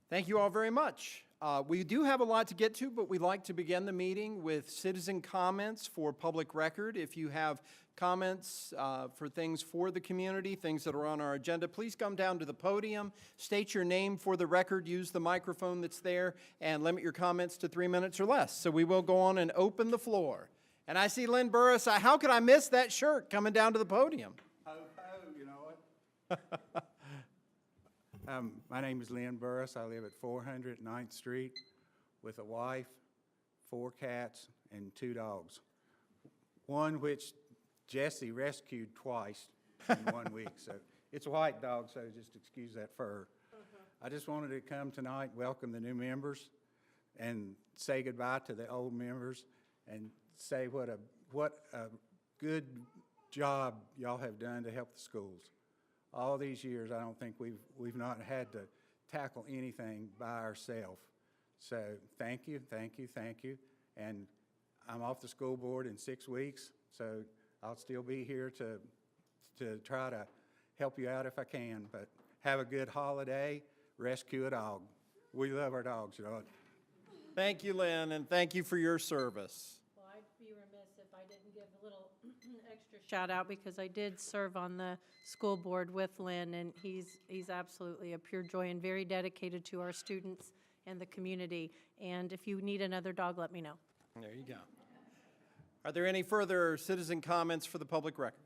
Thank you all very much. We do have a lot to get to, but we'd like to begin the meeting with citizen comments for public record. If you have comments for things for the community, things that are on our agenda, please come down to the podium, state your name for the record, use the microphone that's there, and limit your comments to 3 minutes or less. So we will go on and open the floor. And I see Lynn Burris. How could I miss that shirt coming down to the podium? You know what? My name is Lynn Burris. I live at 400 9th Street with a wife, 4 cats, and 2 dogs. One which Jesse rescued twice in 1 week. So it's a white dog, so just excuse that fur. I just wanted to come tonight, welcome the new members, and say goodbye to the old members, and say what a good job y'all have done to help the schools. All these years, I don't think we've not had to tackle anything by ourselves. So thank you, thank you, thank you. And I'm off the school board in 6 weeks, so I'll still be here to try to help you out if I can. But have a good holiday. Rescue a dog. We love our dogs, you know. Thank you, Lynn, and thank you for your service. Well, I'd be remiss if I didn't give a little extra shout out, because I did serve on the school board with Lynn, and he's absolutely a pure joy and very dedicated to our students and the community. And if you need another dog, let me know. There you go. Are there any further citizen comments for the public record?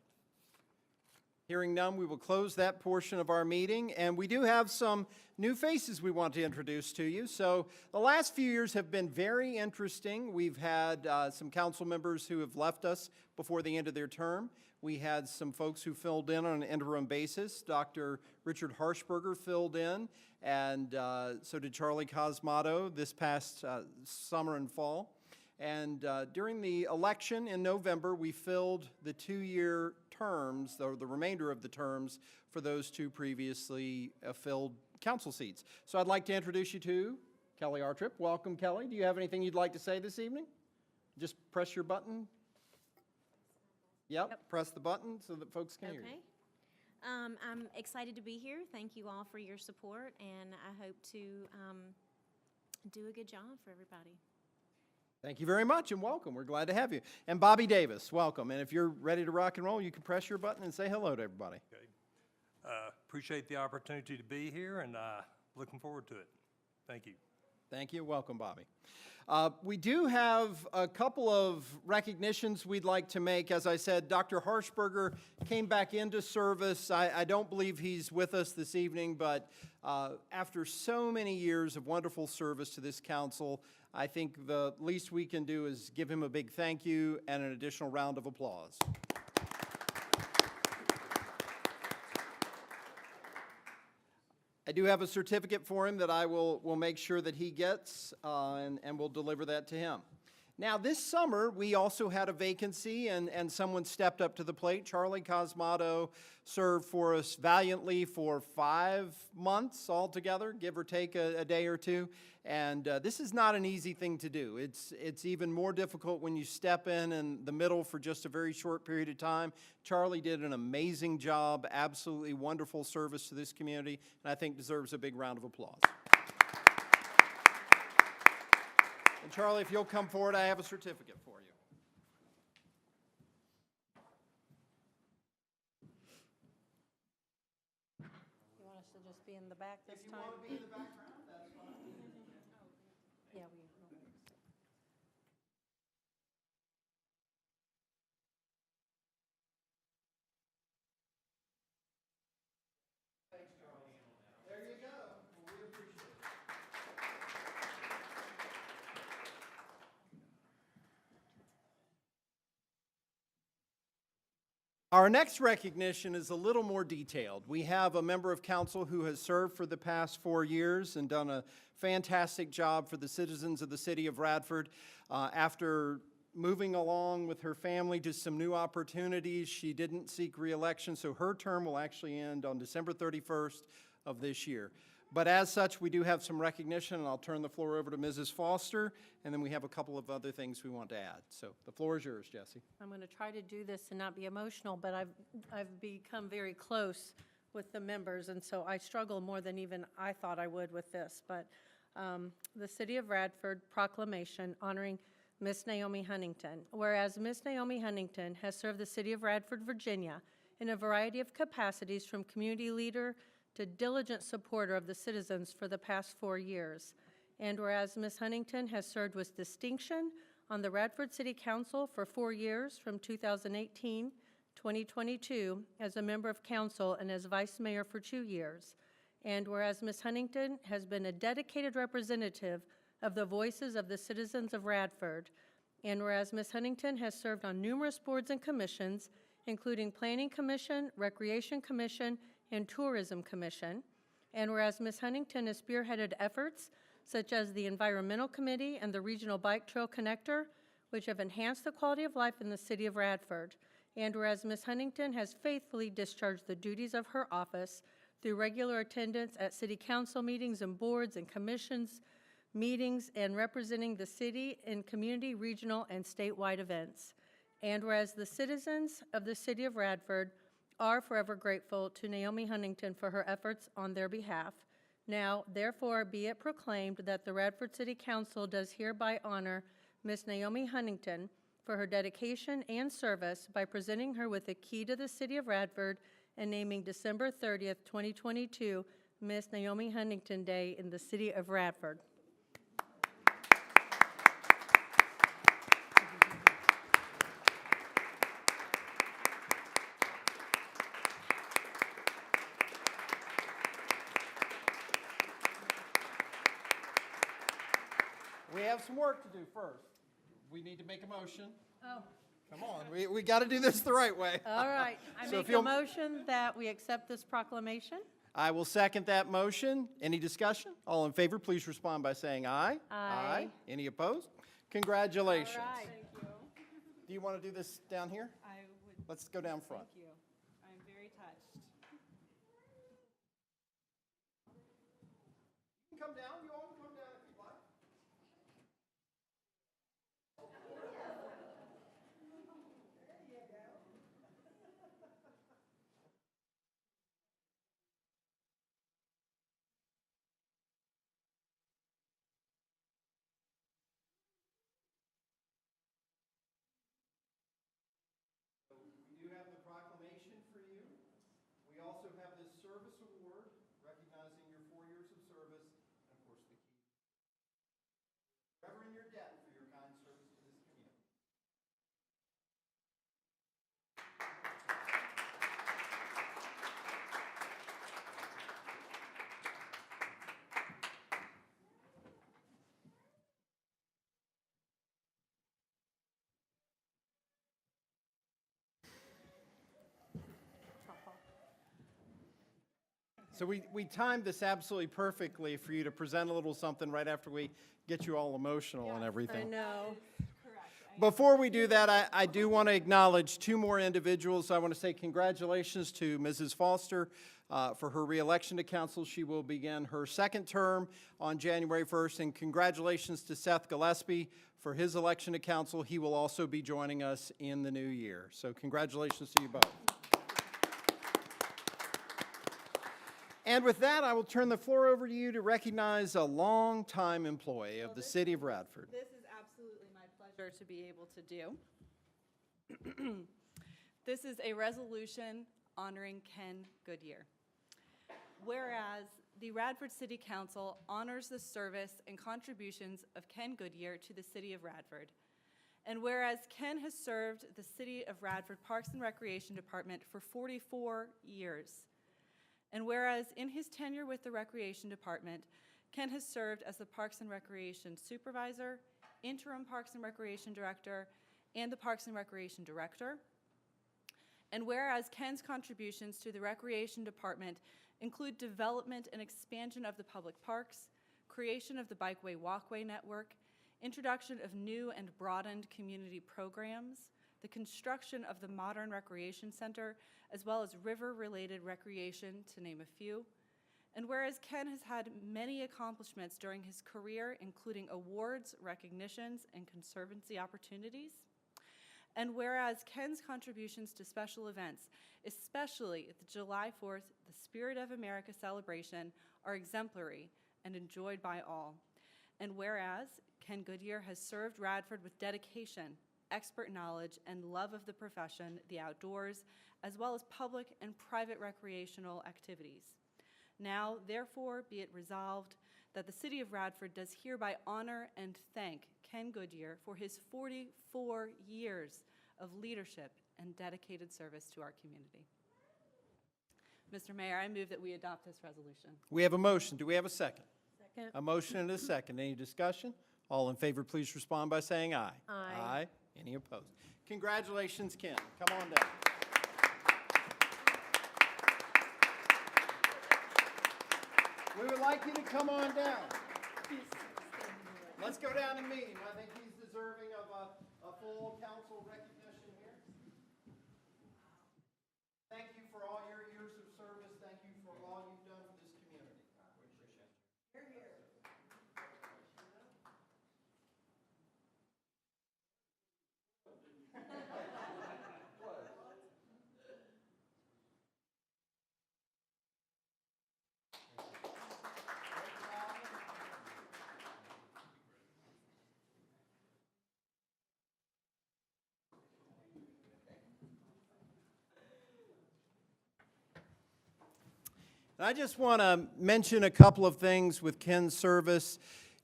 Hearing none, we will close that portion of our meeting, and we do have some new faces we want to introduce to you. So the last few years have been very interesting. We've had some council members who have left us before the end of their term. We had some folks who filled in on an interim basis. Dr. Richard Harshberger filled in, and so did Charlie Cosmato this past summer and fall. And during the election in November, we filled the 2-year terms, or the remainder of the terms, for those 2 previously filled council seats. So I'd like to introduce you to Kelly Artrip. Welcome, Kelly. Do you have anything you'd like to say this evening? Just press your button. Yep. Press the button so that folks can hear you. Okay. I'm excited to be here. Thank you all for your support, and I hope to do a good job for everybody. Thank you very much, and welcome. We're glad to have you. And Bobby Davis, welcome. And if you're ready to rock and roll, you can press your button and say hello to everybody. Okay. Appreciate the opportunity to be here, and looking forward to it. Thank you. Thank you. Welcome, Bobby. We do have a couple of recognitions we'd like to make. As I said, Dr. Harshberger came back into service. I don't believe he's with us this evening, but after so many years of wonderful service to this council, I think the least we can do is give him a big thank you and an additional round of applause. I do have a certificate for him that I will make sure that he gets, and we'll deliver that to him. Now, this summer, we also had a vacancy, and someone stepped up to the plate. Charlie Cosmato served for us valiantly for 5 months altogether, give or take a day or two. And this is not an easy thing to do. It's even more difficult when you step in the middle for just a very short period of time. Charlie did an amazing job, absolutely wonderful service to this community, and I think deserves a big round of applause. And Charlie, if you'll come forward, I have a certificate for you. You want us to just be in the back this time? If you want to be in the background, that's fine. Yeah, Thanks, Charlie. There you go. Well, we appreciate it. Our next recognition is a little more detailed. We have a member of council who has served for the past 4 years and done a fantastic job for the citizens of the city of Radford. After moving along with her family to some new opportunities, she didn't seek re-election, so her term will actually end on December 31st of this year. But as such, we do have some recognition, and I'll turn the floor over to Mrs. Foster, and then we have a couple of other things we want to add. So the floor is yours, Jesse. I'm going to try to do this and not be emotional, but I've become very close with the members, and so I struggle more than even I thought I would with this. But the City of Radford proclamation honoring Miss Naomi Huntington. Whereas Miss Naomi Huntington has served the City of Radford, Virginia in a variety of capacities, from community leader to diligent supporter of the citizens for the past 4 years. And whereas Ms. Huntington has served with distinction on the Radford City Council for 4 years, from 2018-2022, as a member of council and as vice mayor for 2 years. And whereas Ms. Huntington has been a dedicated representative of the voices of the citizens of Radford. And whereas Ms. Huntington has served on numerous boards and commissions, including Planning Commission, Recreation Commission, and Tourism Commission. And whereas Ms. Huntington has spearheaded efforts such as the Environmental Committee and the Regional Bike Trail Connector, which have enhanced the quality of life in the City of Radford. And whereas Ms. Huntington has faithfully discharged the duties of her office through regular attendance at City Council meetings and boards and commissions meetings, and representing the city in community, regional, and statewide events. And whereas the citizens of the City of Radford are forever grateful to Naomi Huntington for her efforts on their behalf, now therefore be it proclaimed that the Radford City Council does hereby honor Miss Naomi Huntington for her dedication and service by presenting her with a key to the City of Radford and naming December 30th, 2022, Miss Naomi Huntington Day in the City of Radford. We have some work to do first. We need to make a motion. Oh. Come on, we got to do this the right way. All right, I So if make a you'll- motion that we accept this proclamation. I will second that motion. Any discussion? All in favor, please respond by saying aye. Aye. Any opposed? Congratulations. All right. Thank you. Do you want to do this down here? I would, Let's go down front. thank you. I'm very touched. You can come down. You all can come down if you'd like. We do have the proclamation for you. We also have this service award recognizing your 4 years of service, and of course the key. Forever in your debt for your kind service to this community. So we timed this absolutely perfectly for you to present a little something right after we get you all emotional and I everything. know. Before we do that, I do want to acknowledge 2 more individuals. I want to say congratulations to Mrs. Foster for her reelection to council. She will begin her 2nd term on January 1st. And congratulations to Seth Gillespie for his election to council. He will also be joining us in the new year. So congratulations to you both. And with that, I will turn the floor over to you to recognize a longtime employee of the City of Radford. This is absolutely my pleasure to be able to do. This is a resolution honoring Ken Goodyear. Whereas the Radford City Council honors the service and contributions of Ken Goodyear to the City of Radford. And whereas Ken has served the City of Radford Parks and Recreation Department for 44 years. And whereas in his tenure with the Recreation Department, Ken has served as the Parks and Recreation Supervisor, Interim Parks and Recreation Director, and the Parks and Recreation Director. And whereas Ken's contributions to the Recreation Department include development and expansion of the public parks, creation of the Bikeway Walkway Network, introduction of new and broadened community programs, the construction of the modern recreation center, as well as river-related recreation, to name a few. And whereas Ken has had many accomplishments during his career, including awards, recognitions, and conservancy opportunities. And whereas Ken's contributions to special events, especially the July 4th, the Spirit of America celebration, are exemplary and enjoyed by all. And whereas Ken Goodyear has served Radford with dedication, expert knowledge, and love of the profession, the outdoors, as well as public and private recreational activities. Now, therefore, be it resolved that the City of Radford does hereby honor and thank Ken Goodyear for his 44 years of leadership and dedicated service to our community. Mr. Mayor, I move that we adopt this resolution. We have a motion. Do we have a second? Second. A motion and a second. Any discussion? All in favor, please respond by saying aye. Aye. Aye. Any opposed? Congratulations, Ken. Come on down. We would like you to come on down. Let's go down and meet him. I think he's deserving of a full council recognition here. Thank you for all your years of service. Thank you for all you've done for this community. We appreciate you. Here, here. And I just want to mention a couple of things with Ken's service.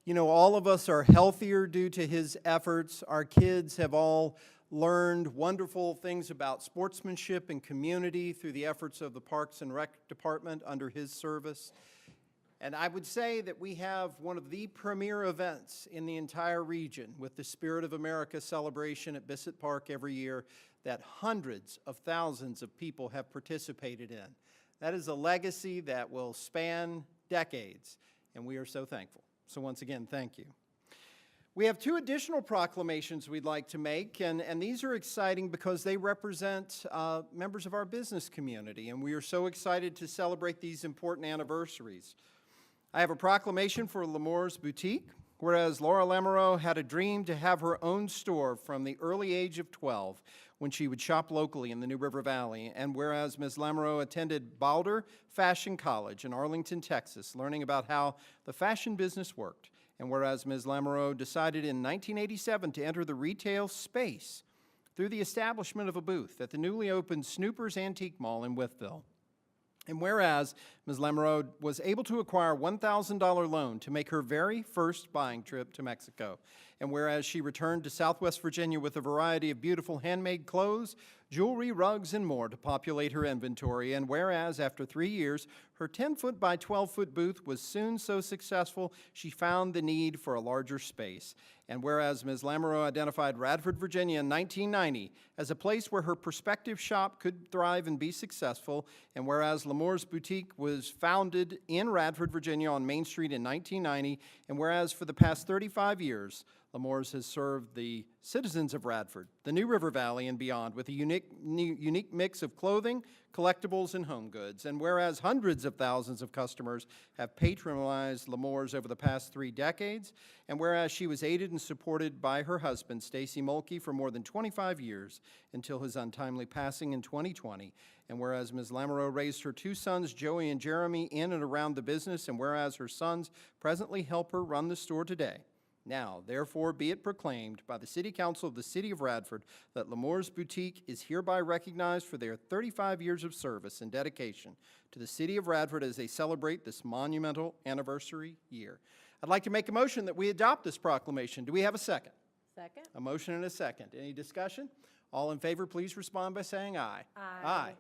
You know, all of us are healthier due to his efforts. Our kids have all learned wonderful things about sportsmanship and community through the efforts of the Parks and Rec Department under his service. And I would say that we have one of the premier events in the entire region with the Spirit of America celebration at Bissett Park every year that hundreds of thousands of people have participated in. That is a legacy that will span decades, and we are so thankful. So once again, thank you. We have two additional proclamations we'd like to make, and these are exciting because they represent members of our business community, and we are so excited to celebrate these important anniversaries. I have a proclamation for L'Amour's Boutique. Whereas Laura Lamoureux had a dream to have her own store from the early age of 12 when she would shop locally in the New River Valley, and whereas Ms. Lamoureux attended Balder Fashion College in Arlington, Texas, learning about how the fashion business worked, and whereas Ms. Lamoureux decided in 1987 to enter the retail space through the establishment of a booth at the newly opened Snoopers Antique Mall in Wytheville. And whereas Ms. Lamoureux was able to acquire a $1,000 loan to make her very first buying trip to Mexico, and whereas she returned to Southwest Virginia with a variety of beautiful handmade clothes, jewelry, rugs, and more to populate her inventory, and whereas after 3 years, her 10-foot by 12-foot booth was soon so successful she found the need for a larger space, and whereas Ms. Lamoureux identified Radford, Virginia in 1990 as a place where her prospective shop could thrive and be successful, and whereas L'Amour's Boutique was founded in Radford, Virginia on Main Street in 1990, and whereas for the past 35 years, L'Amour's has served the citizens of Radford, the New River Valley, and beyond with a unique mix of clothing, collectibles, and home goods. And whereas hundreds of thousands of customers have patronized L'Amour's over the past 3 decades, and whereas she was aided and supported by her husband, Stacy Mulkey, for more than 25 years until his untimely passing in 2020, and whereas Ms. Lamoureux raised her 2 sons, Joey and Jeremy, in and around the business, and whereas her sons presently help her run the store today, now, therefore, be it proclaimed by the City Council of the City of Radford that L'Amour's Boutique is hereby recognized for their 35 years of service and dedication to the City of Radford as they celebrate this monumental anniversary year. I'd like to make a motion that we adopt this proclamation. Do we have a second? Second. A motion and a second. Any discussion? All in favor, please respond by saying aye. Aye. Aye.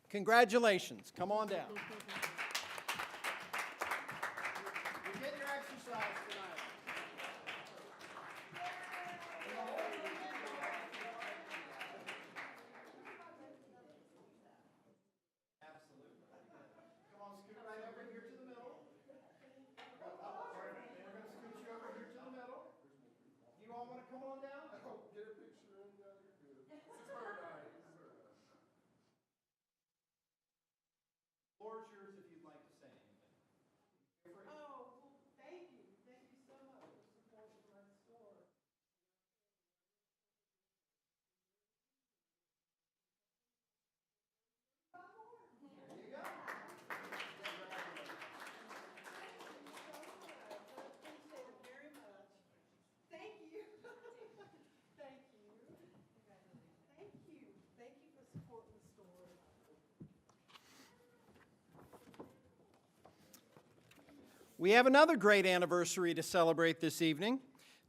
Congratulations. Come on down. You get your exercise tonight. Absolutely. Come on, scoot right over here to the middle. We're going to scoot you over here to the middle. You all want to come on down? Get a picture and you're good. This is very nice. Floor is yours if you'd like to say anything. Oh, well, thank you. Thank you so much for supporting my store. We have another great anniversary to celebrate this evening.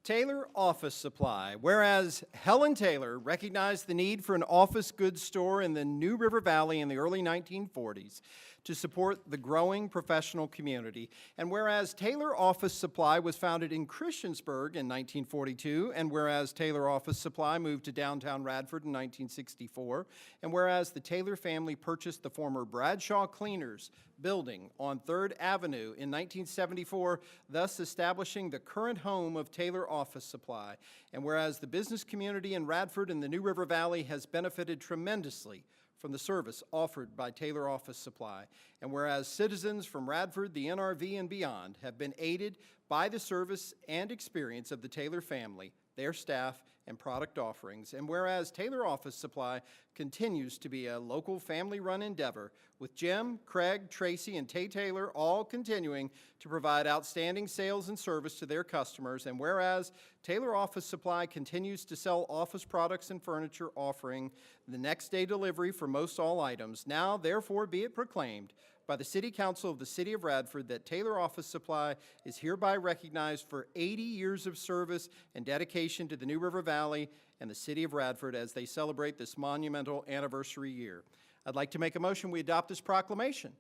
Taylor Office Supply. Whereas Helen Taylor recognized the need for an office goods store in the New River Valley in the early 1940s to support the growing professional community, and whereas Taylor Office Supply was founded in Christiansburg in 1942, and whereas Taylor Office Supply moved to downtown Radford in 1964, and whereas the Taylor family purchased the former Bradshaw Cleaners building on 3rd Avenue in 1974, thus establishing the current home of Taylor Office Supply. And whereas the business community in Radford and the New River Valley has benefited tremendously from the service offered by Taylor Office Supply. And whereas citizens from Radford, the NRV, and beyond have been aided by the service and experience of the Taylor family, their staff, and product offerings. And whereas Taylor Office Supply continues to be a local family-run endeavor, with Jim, Craig, Tracy, and Tay Taylor all continuing to provide outstanding sales and service to their customers. And whereas Taylor Office Supply continues to sell office products and furniture, offering the next-day delivery for most all items, now therefore be it proclaimed by the City Council of the City of Radford that Taylor Office Supply is hereby recognized for 80 years of service and dedication to the New River Valley and the City of Radford as they celebrate this monumental anniversary year. I'd like to make a motion we adopt this proclamation.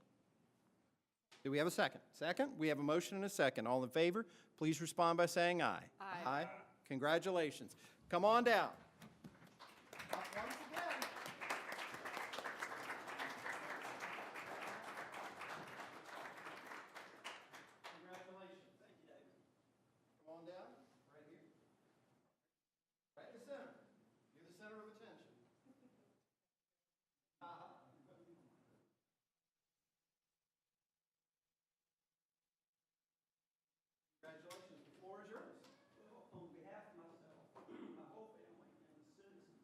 Do we have a second? Second? We have a motion and a second. All in favor, please respond by saying aye. Aye. Aye. Congratulations. Come on down. Once again. Congratulations. Thank you, David. Come on down, right here. Right in the center. You're the center of attention. Congratulations. The floor is yours. On behalf of myself, my whole family, and the citizens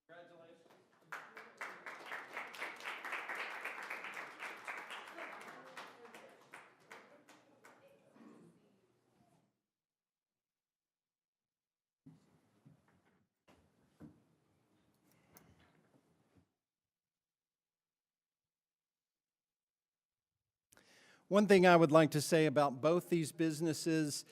Congratulations. One thing I would like to say about both these businesses,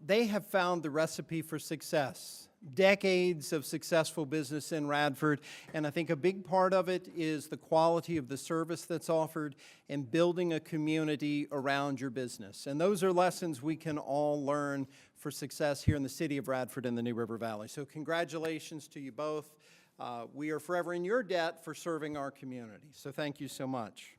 they have found the recipe for success. Decades of successful business in Radford, and I think a big part of it is the quality of the service that's offered and building a community around your business. And those are lessons we can all learn for success here in the city of Radford and the New River Valley. So congratulations to you both. We are forever in your debt for serving our community. So thank you so much.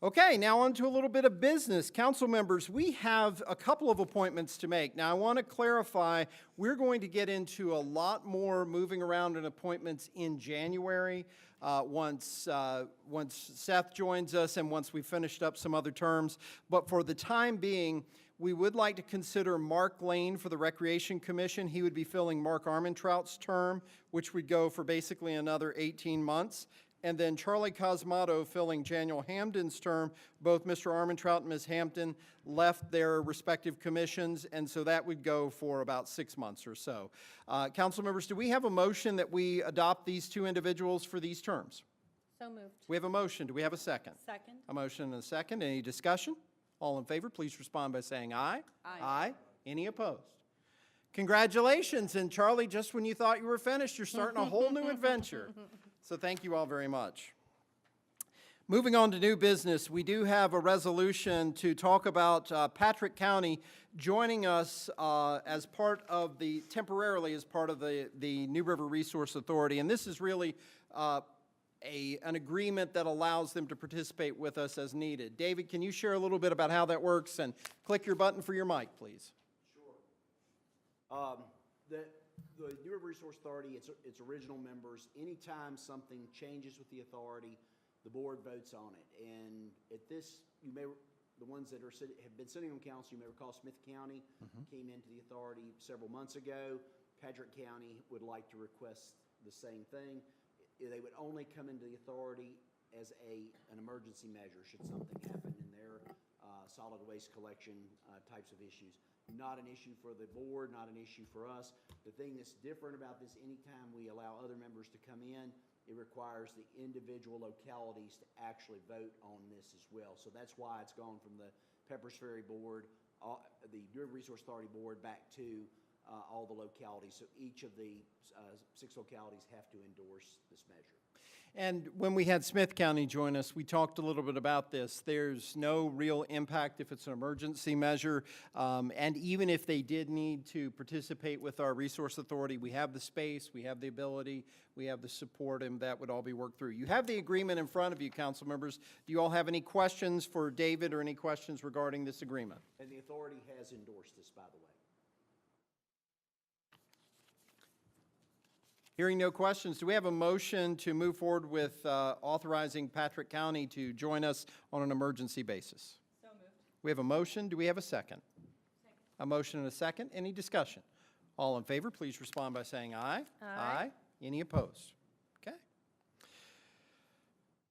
Okay, now on to a little bit of business. Council members, we have a couple of appointments to make. Now, I want to clarify, we're going to get into a lot more moving around in appointments in January once Seth joins us and once we've finished up some other terms. But for the time being, we would like to consider Mark Lane for the Recreation Commission. He would be filling Mark Armentrout's term, which would go for basically another 18 months. And then Charlie Cosmato filling Daniel Hamden's term. Both Mr. Armentrout and Ms. Hampton left their respective commissions, and so that would go for about 6 months or so. Council members, do we have a motion that we adopt these two individuals for these terms? So moved. We have a motion. Do we have a second? Second. A motion and a second. Any discussion? All in favor, please respond by saying aye. Aye. Aye. Any opposed? Congratulations, and Charlie, just when you thought you were finished, you're starting a whole new adventure. So thank you all very much. Moving on to new business, we do have a resolution to talk about Patrick County joining us as part of the, temporarily as part of the New River Resource Authority. And this is really an agreement that allows them to participate with us as needed. David, can you share a little bit about how that works? And click your button for your mic, please. The New River Resource Authority, its original members, anytime something changes with the authority, the board votes on it. And at this, the ones that have been sitting on council, you may recall Smith County came into the authority several months ago. Patrick County would like to request the same thing. They would only come into the authority as an emergency measure should something happen in their solid waste collection types of issues. Not an issue for the board, not an issue for us. The thing that's different about this, anytime we allow other members to come in, it requires the individual localities to actually vote on this as well. So that's why it's gone from the Peppers Ferry Board, the New River Resource Authority Board, back to all the localities. So each of the 6 localities have to endorse this measure. And when we had Smith County join us, we talked a little bit about this. There's no real impact if it's an emergency measure. And even if they did need to participate with our resource authority, we have the space, we have the ability, we have the support, and that would all be worked through. You have the agreement in front of you, council members. Do you all have any questions for David or any questions regarding this agreement? And the authority has endorsed this, by the way. Hearing no questions, do we have a motion to move forward with authorizing Patrick County to join us on an emergency basis? So moved. We have a motion. Do we have a second? A motion and a second. Any discussion? All in favor, please respond by saying aye. Aye. Any opposed? Okay.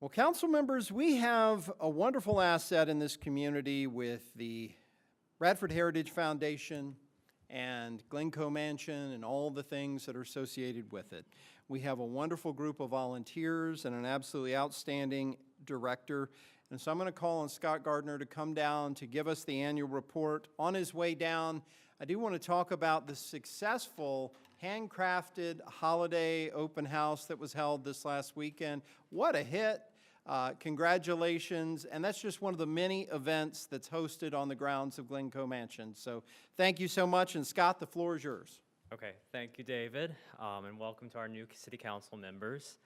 Well, council members, we have a wonderful asset in this community with the Radford Heritage Foundation and Glencoe Mansion and all the things that are associated with it. We have a wonderful group of volunteers and an absolutely outstanding director. And so I'm going to call on Scott Gardner to come down to give us the annual report. On his way down, I do want to talk about the successful handcrafted holiday open house that was held this last weekend. What a hit. Congratulations, and that's just one of the many events that's hosted on the grounds of Glencoe Mansion. So thank you so much, and Scott, the floor is yours. Okay, thank you, David, and welcome to our new city council members.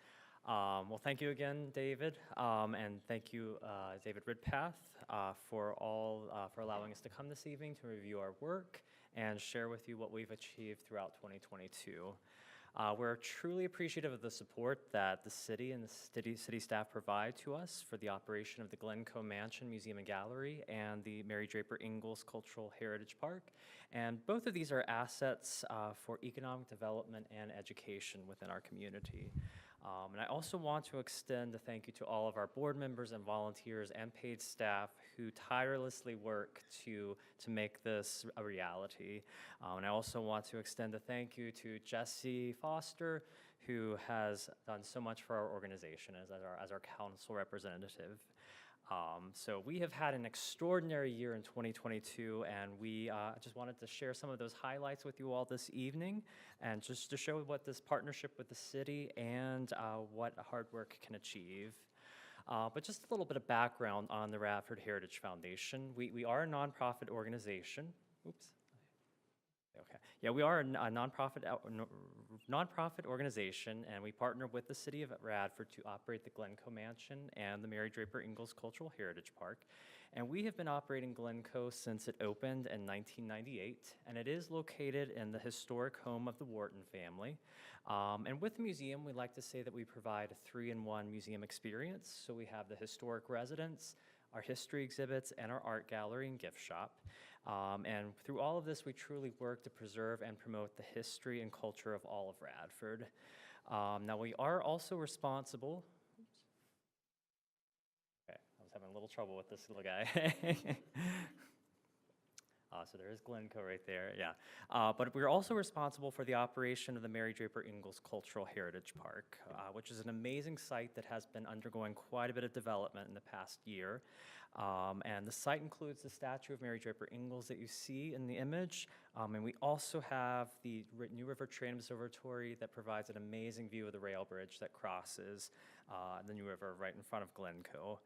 Well, thank you again, David, and thank you, David Ridpath, for allowing us to come this evening to review our work and share with you what we've achieved throughout 2022. We're truly appreciative of the support that the city and the city staff provide to us for the operation of the Glencoe Mansion Museum and Gallery and the Mary Draper Ingalls Cultural Heritage Park. And both of these are assets for economic development and education within our community. And I also want to extend a thank you to all of our board members and volunteers and paid staff who tirelessly work to make this a reality. And I also want to extend a thank you to Jesse Foster, who has done so much for our organization as our council representative. So we have had an extraordinary year in 2022, and we just wanted to share some of those highlights with you all this evening, and just to show what this partnership with the city and what hard work can achieve. But just a little bit of background on the Radford Heritage Foundation. We are a nonprofit organization. Oops. Okay. Yeah, we are a nonprofit organization, and we partner with the city of Radford to operate the Glencoe Mansion and the Mary Draper Ingalls Cultural Heritage Park. And we have been operating Glencoe since it opened in 1998, and it is located in the historic home of the Wharton family. And with the museum, we like to say that we provide a 3-in-1 museum experience. So we have the historic residence, our history exhibits, and our art gallery and gift shop. And through all of this, we truly work to preserve and promote the history and culture of all of Radford. Now, we are also responsible. Oops. Okay, I was having a little trouble with this little guy. So there is Glencoe right there, yeah. But we're also responsible for the operation of the Mary Draper Ingalls Cultural Heritage Park, which is an amazing site that has been undergoing quite a bit of development in the past year. And the site includes the statue of Mary Draper Ingalls that you see in the image. And we also have the New River Train Observatory that provides an amazing view of the rail bridge that crosses the New River right in front of Glencoe.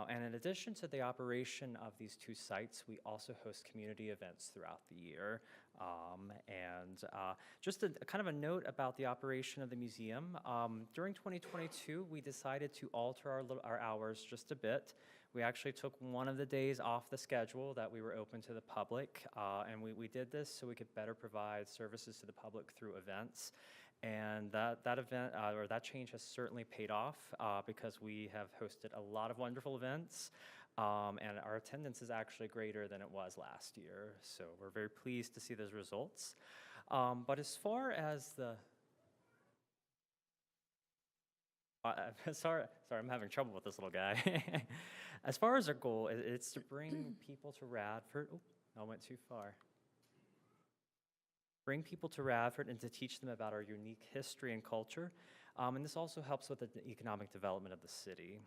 And in addition to the operation of these two sites, we also host community events throughout the year. Just a kind of a note about the operation of the museum. During 2022, we decided to alter our hours just a bit. We actually took one of the days off the schedule that we were open to the public, and we did this so we could better provide services to the public through events. And that change has certainly paid off because we have hosted a lot of wonderful events, and our attendance is actually greater than it was last year. So we're very pleased to see those results. But as far as Sorry, I'm having trouble with this little guy. As far as our goal, it's to bring people to Radford. Oh, I went too far. Bring people to Radford and to teach them about our unique history and culture. And this also helps with the economic development of the city.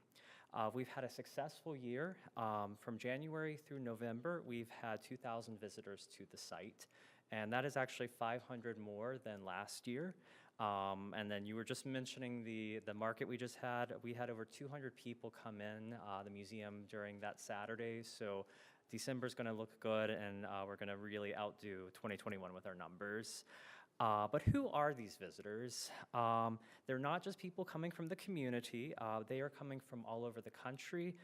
We've had a successful year. From January through November, we've had 2,000 visitors to the site. And that is actually 500 more than last year. And then you were just mentioning the market we just had. We had over 200 people come in the museum during that Saturday. So December's going to look good, and we're going to really outdo 2021 with our numbers. But who are these visitors? They're not just people coming from the community. They are coming from all over the country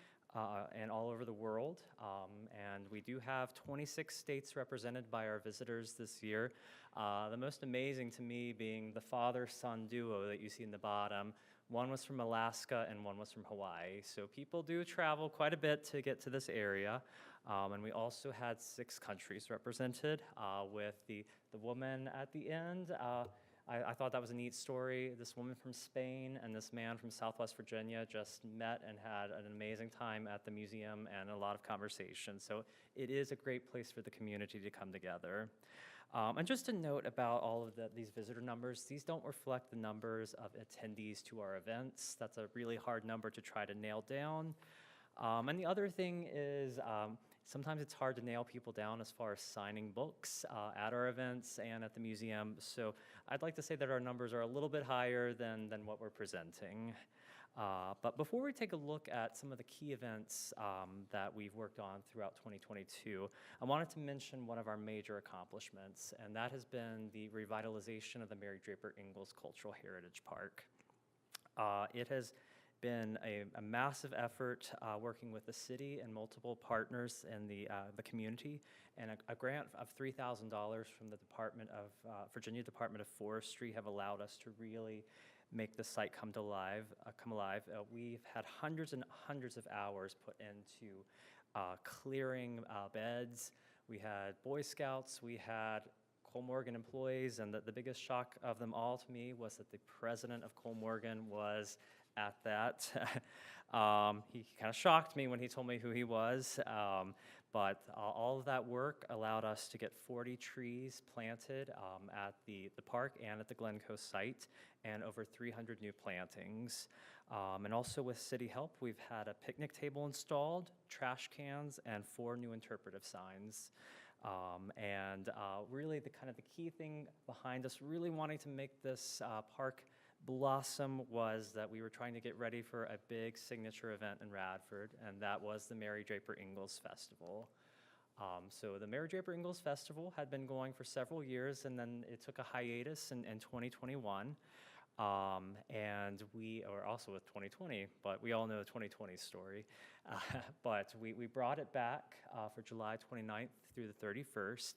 and all over the world. And we do have 26 states represented by our visitors this year. The most amazing to me being the father-son duo that you see in the bottom. One was from Alaska and one was from Hawaii. So people do travel quite a bit to get to this area. And we also had 6 countries represented with the woman at the end. I thought that was a neat story. This woman from Spain and this man from Southwest Virginia just met and had an amazing time at the museum and a lot of conversation. So it is a great place for the community to come together. And just a note about all of these visitor numbers, these don't reflect the numbers of attendees to our events. That's a really hard number to try to nail down. And the other thing is sometimes it's hard to nail people down as far as signing books at our events and at the museum. So I'd like to say that our numbers are a little bit higher than what we're presenting. But before we take a look at some of the key events that we've worked on throughout 2022, I wanted to mention one of our major accomplishments, and that has been the revitalization of the Mary Draper Ingalls Cultural Heritage Park. It has been a massive effort working with the city and multiple partners in the community, and a grant of $3,000 from the Virginia Department of Forestry have allowed us to really make the site come alive. We've had hundreds and hundreds of hours put into clearing beds. We had Boy Scouts, we had Cole Morgan employees, and the biggest shock of them all to me was that the president of Cole Morgan was at that. He kind of shocked me when he told me who he was, but all of that work allowed us to get 40 trees planted at the park and at the Glencoe site, and over 300 new plantings. And also with city help, we've had a picnic table installed, trash cans, and 4 new interpretive signs. Really the key thing behind us really wanting to make this park blossom was that we were trying to get ready for a big signature event in Radford, and that was the Mary Draper Ingalls Festival. So the Mary Draper Ingalls Festival had been going for several years, and then it took a hiatus in 2021. And we are also with 2020, but we all know the 2020 story. But we brought it back for July 29th through the 31st.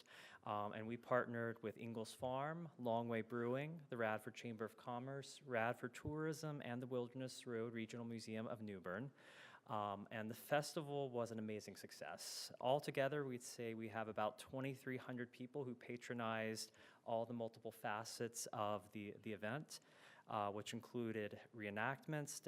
And we partnered with Ingalls Farm, Longway Brewing, the Radford Chamber of Commerce, Radford Tourism, and the Wilderness Road Regional Museum of New Bern. And the festival was an amazing success. Altogether, we'd say we have about 2,300 people who patronized all the multiple facets of the event, which included reenactments,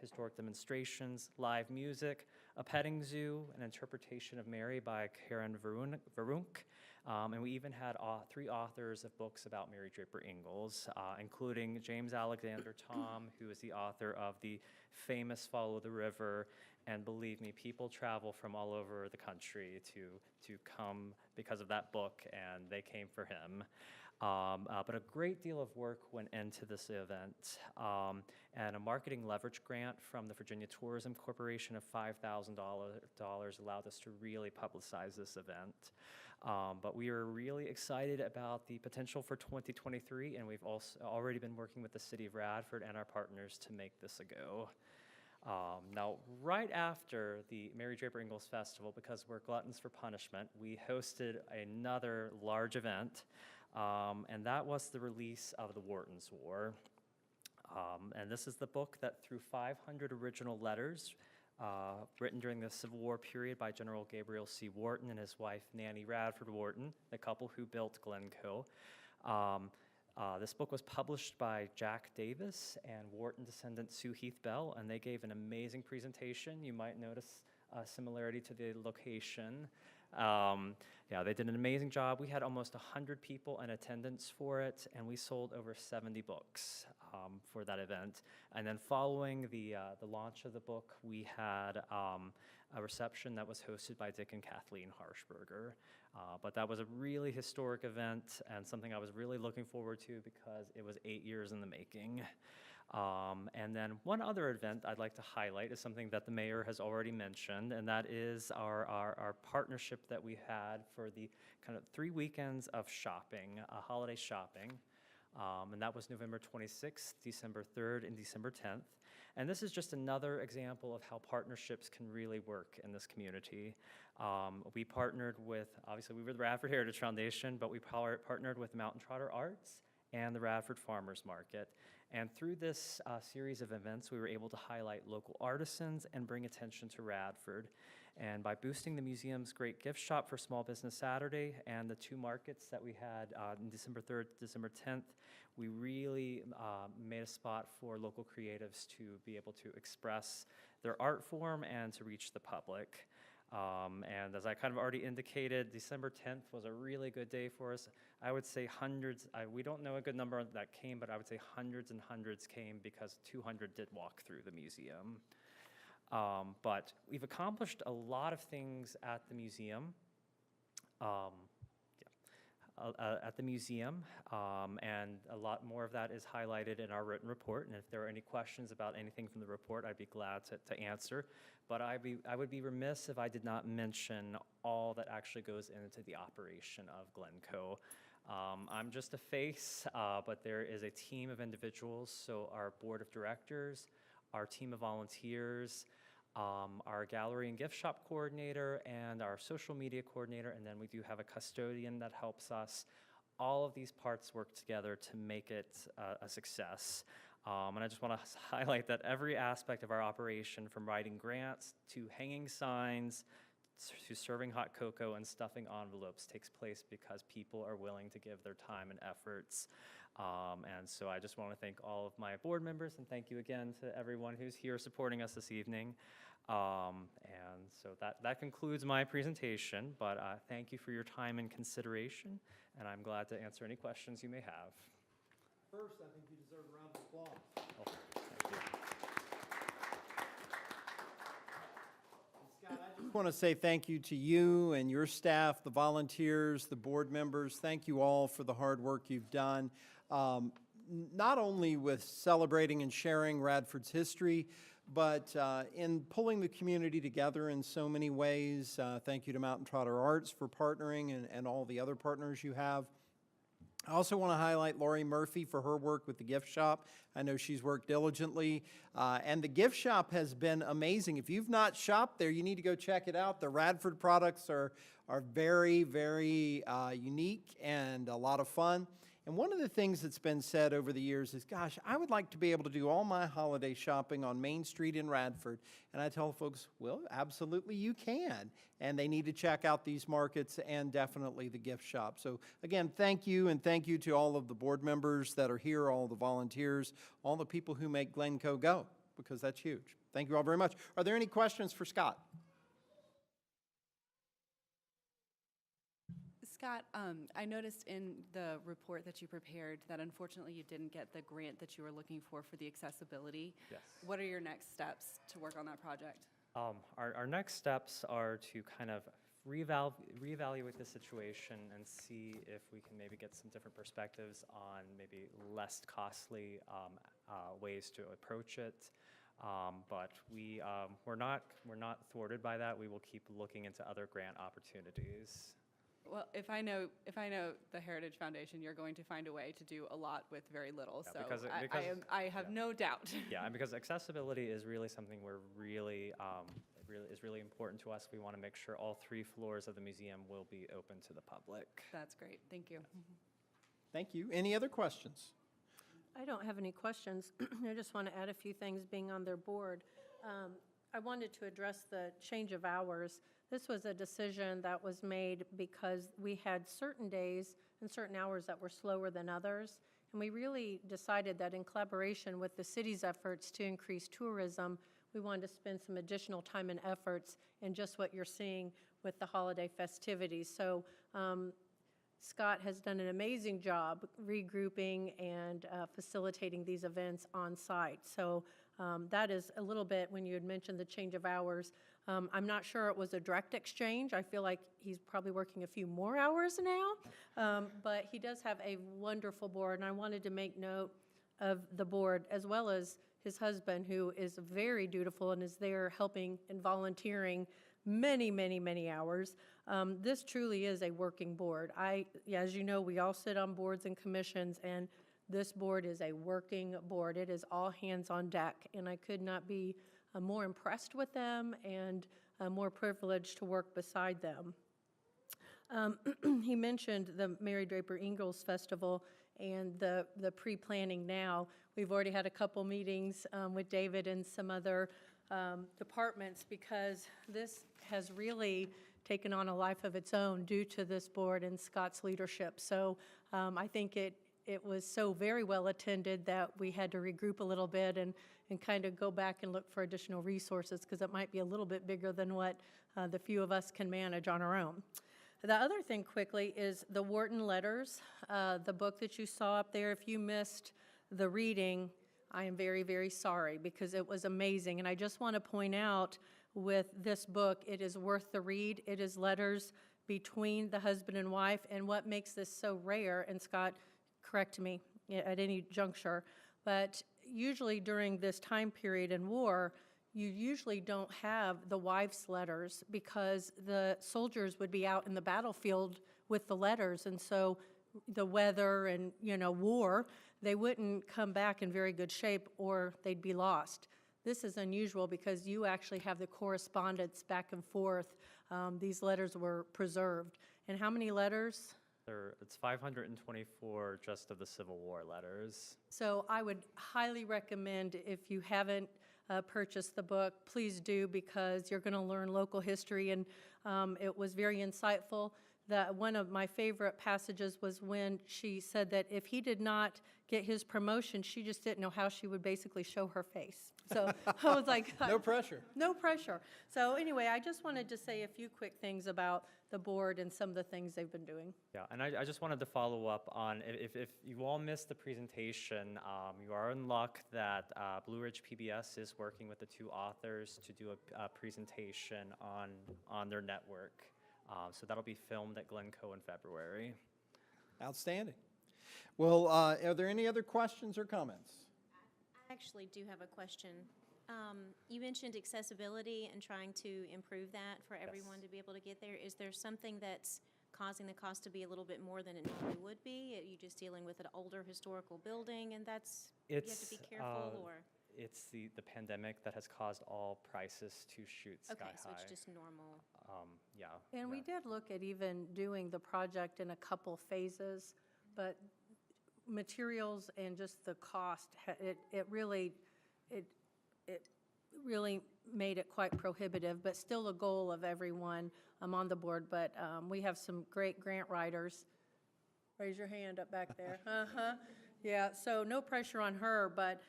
historic demonstrations, live music, a petting zoo, an interpretation of Mary by Karen Verunk, and we even had 3 authors of books about Mary Draper Ingalls, including James Alexander Thom, who is the author of the famous Follow the River, and believe me, people travel from all over the country to come because of that book, and they came for him. But a great deal of work went into this event, and a marketing leverage grant from the Virginia Tourism Corporation of $5,000 allowed us to really publicize this event. But we are really excited about the potential for 2023, and we've also already been working with the City of Radford and our partners to make this a go. Now, right after the Mary Draper Ingalls Festival, because we're gluttons for punishment, we hosted another large event, and that was the release of The Wharton's War. And this is the book that, through 500 original letters written during the Civil War period by General Gabriel C. Wharton and his wife Nanny Radford Wharton, the couple who built Glencoe, This book was published by Jack Davis and Wharton descendant Sue Heath Bell, and they gave an amazing presentation. You might notice a similarity to the location. Yeah, they did an amazing job. We had almost 100 people in attendance for it, and we sold over 70 books for that event. And then following the launch of the book, we had a reception that was hosted by Dick and Kathleen Harshberger. But that was a really historic event and something I was really looking forward to because it was 8 years in the making. And then one other event I'd like to highlight is something that the mayor has already mentioned, and that is our partnership that we had for the kind of 3 weekends of shopping, holiday shopping. And that was November 26th, December 3rd, and December 10th. And this is just another example of how partnerships can really work in this community. We partnered with, obviously we were the Radford Heritage Foundation, but we partnered with Mountain Trotter Arts and the Radford Farmers Market. And through this series of events, we were able to highlight local artisans and bring attention to Radford. And by boosting the museum's great gift shop for Small Business Saturday and the 2 markets that we had on December 3rd, December 10th, we really made a spot for local creatives to be able to express their art form and to reach the public. And as I kind of already indicated, December 10th was a really good day for us. I would say hundreds, we don't know a good number that came, but I would say hundreds and hundreds came because 200 did walk through the museum. But we've accomplished a lot of things at the museum. And a lot more of that is highlighted in our written report. And if there are any questions about anything from the report, I'd be glad to answer. But I would be remiss if I did not mention all that actually goes into the operation of Glencoe. I'm just a face, but there is a team of individuals. So our board of directors, our team of volunteers, our gallery and gift shop coordinator, and our social media coordinator, and then we do have a custodian that helps us. All of these parts work together to make it a success. And I just want to highlight that every aspect of our operation, from writing grants to hanging signs to serving hot cocoa and stuffing envelopes, takes place because people are willing to give their time and efforts. And so I just want to thank all of my board members, and thank you again to everyone who's here supporting us this evening. And so that concludes my presentation, but thank you for your time and consideration, and I'm glad to answer any questions you may have. First, I think you deserve a round of applause. Oh, thank you. Scott, I just want to say thank you to you and your staff, the volunteers, the board members. Thank you all for the hard work you've done, not only with celebrating and sharing Radford's history, but in pulling the community together in so many ways. Thank you to Mountain Trotter Arts for partnering and all the other partners you have. I also want to highlight Lori Murphy for her work with the gift shop. I know she's worked diligently, and the gift shop has been amazing. If you've not shopped there, you need to go check it out. The Radford products are very, very unique and a lot of fun. And one of the things that's been said over the years is, gosh, I would like to be able to do all my holiday shopping on Main Street in Radford. And I tell folks, well, absolutely you can. And they need to check out these markets and definitely the gift shop. So again, thank you, and thank you to all of the board members that are here, all the volunteers, all the people who make Glencoe go, because that's huge. Thank you all very much. Are there any questions for Scott? Scott, I noticed in the report that you prepared that unfortunately you didn't get the grant that you were looking for the accessibility. Yes. What are your next steps to work on that project? Our next steps are to kind of reevaluate the situation and see if we can maybe get some different perspectives on maybe less costly ways to approach it. But we're not thwarted by that. We will keep looking into other grant opportunities. Well, if I know the Heritage Foundation, you're going to find a way to do a lot with very little. Yeah, so because I have no doubt. Yeah, and because accessibility is really something we're really important to us. We want to make sure all 3 floors of the museum will be open to the public. That's great. Thank you. Thank you. Any other questions? I don't have any questions. I just want to add a few things being on their board. I wanted to address the change of hours. This was a decision that was made because we had certain days and certain hours that were slower than others. And we really decided that in collaboration with the city's efforts to increase tourism, we wanted to spend some additional time and efforts in just what you're seeing with the holiday festivities. So Scott has done an amazing job regrouping and facilitating these events on site. So that is a little bit, when you had mentioned the change of hours, I'm not sure it was a direct exchange. I feel like he's probably working a few more hours now, but he does have a wonderful board, and I wanted to make note of the board, as well as his husband, who is very dutiful and is there helping and volunteering many, many, many hours. This truly is a working board. As you know, we all sit on boards and commissions, and this board is a working board. It is all hands on deck, and I could not be more impressed with them and more privileged to work beside them. He mentioned the Mary Draper Ingalls Festival and the pre-planning now. We've already had a couple meetings with David and some other departments, because this has really taken on a life of its own due to this board and Scott's leadership. So I think it was so very well attended that we had to regroup a little bit and kind of go back and look for additional resources, because it might be a little bit bigger than what the few of us can manage on our own. The other thing quickly is the Wharton Letters, the book that you saw up there. If you missed the reading, I am very, very sorry, because it was amazing. And I just want to point out, with this book, it is worth the read. It is letters between the husband and wife, and what makes this so rare, and Scott, correct me at any juncture, but usually during this time period in war, you usually don't have the wives' letters, because the soldiers would be out in the battlefield with the letters, and so the weather and, war, they wouldn't come back in very good shape, or they'd be lost. This is unusual because you actually have the correspondence back and forth. These letters were preserved. And how many letters? It's 524 just of the Civil War letters. So I would highly recommend, if you haven't purchased the book, please do, because you're going to learn local history, and it was very insightful. One of my favorite passages was when she said that if he did not get his promotion, she just didn't know how she would basically show her face. So I was like, No pressure. no pressure. So anyway, I just wanted to say a few quick things about the board and some of the things they've been doing. Yeah, and I just wanted to follow up on, if you all missed the presentation, you are in luck that Blue Ridge PBS is working with the two authors to do a presentation on their network. So that'll be filmed at Glencoe in February. Outstanding. Well, are there any other questions or comments? I actually do have a question. You mentioned accessibility and trying to improve that for everyone to be able to get there. Is there something that's causing the cost to be a little bit more than it normally would be? Are you just dealing with an older historical building, and you have to be careful, or? It's the pandemic that has caused all prices to shoot sky high. Okay, so it's just normal. Yeah. And we did look at even doing the project in a couple phases, but materials and just the cost, it really made it quite prohibitive, but still a goal of everyone on the board. But we have some great grant writers. Raise your hand up back there. Yeah, so no pressure on her, but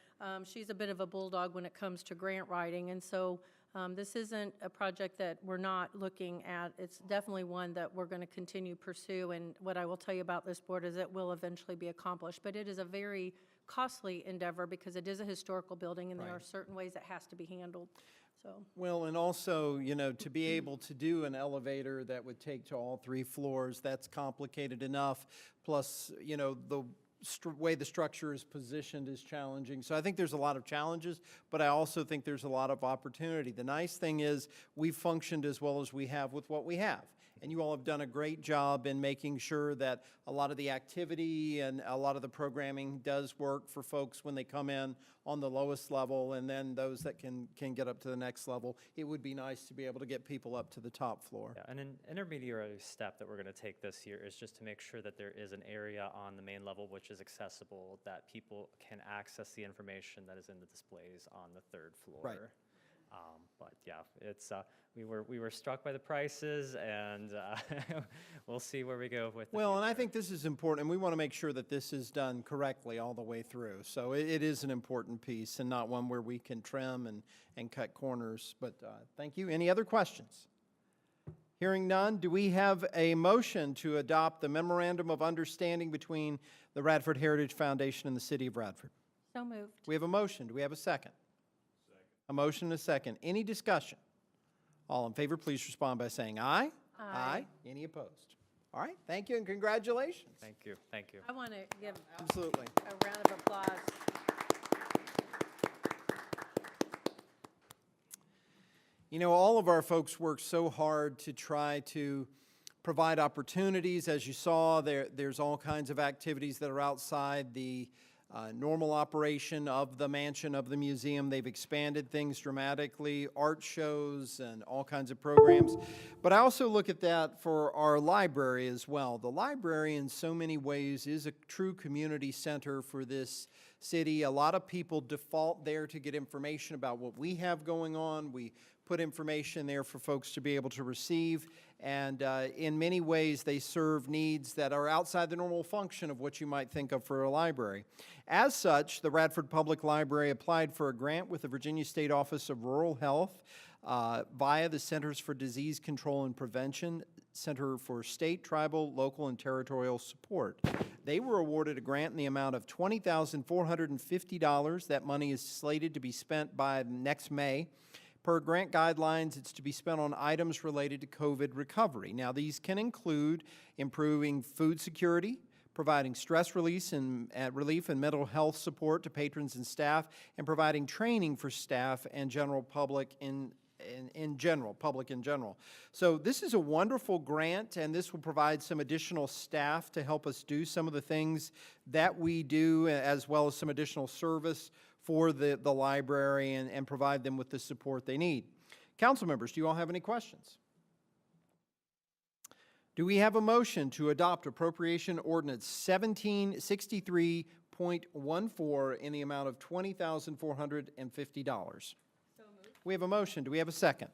she's a bit of a bulldog when it comes to grant writing. And so this isn't a project that we're not looking at. It's definitely one that we're going to continue to pursue. And what I will tell you about this board is it will eventually be accomplished. But it is a very costly endeavor, because it is a historical building, and there are certain ways it has to be handled. So. Well, and also, to be able to do an elevator that would take to all 3 floors, that's complicated enough. Plus, the way the structure is positioned is challenging. So I think there's a lot of challenges, but I also think there's a lot of opportunity. The nice thing is we've functioned as well as we have with what we have. And you all have done a great job in making sure that a lot of the activity and a lot of the programming does work for folks when they come in on the lowest level, and then those that can get up to the next level. It would be nice to be able to get people up to the top floor. Yeah, and an intermediary step that we're going to take this year is just to make sure that there is an area on the main level which is accessible, that people can access the information that is in the displays on the 3rd floor. Right. But yeah, it's, we were struck by the prices, and we'll see where we go with the Well, and I future. think this is important, and we want to make sure that this is done correctly all the way through. So it is an important piece and not one where we can trim and cut corners. But thank you. Any other questions? Hearing none, do we have a motion to adopt the Memorandum of Understanding between the Radford Heritage Foundation and the City of Radford? So moved. We have a motion. Do we have a second? Second. A motion and a second. Any discussion? All in favor, please respond by saying aye. Aye. Any opposed? All right, thank you and congratulations. Thank you, thank you. I want to give Absolutely. a round of applause. You know, all of our folks work so hard to try to provide opportunities. As you saw, there's all kinds of activities that are outside the normal operation of the mansion, of the museum. They've expanded things dramatically, art shows and all kinds of programs. But I also look at that for our library as well. The library in so many ways is a true community center for this city. A lot of people default there to get information about what we have going on. We put information there for folks to be able to receive, and in many ways they serve needs that are outside the normal function of what you might think of for a library. As such, the Radford Public Library applied for a grant with the Virginia State Office of Rural Health via the Centers for Disease Control and Prevention, Center for State, Tribal, Local, and Territorial Support. They were awarded a grant in the amount of $20,450. That money is slated to be spent by next May. Per grant guidelines, it's to be spent on items related to COVID recovery. Now, these can include improving food security, providing stress relief and mental health support to patrons and staff, and providing training for staff and general public in general. So this is a wonderful grant, and this will provide some additional staff to help us do some of the things that we do, as well as some additional service for the library and provide them with the support they need. Council members, do you all have any questions? Do we have a motion to adopt Appropriation Ordinance 1763.14 in the amount of $20,450? We have a motion. Do we have a second?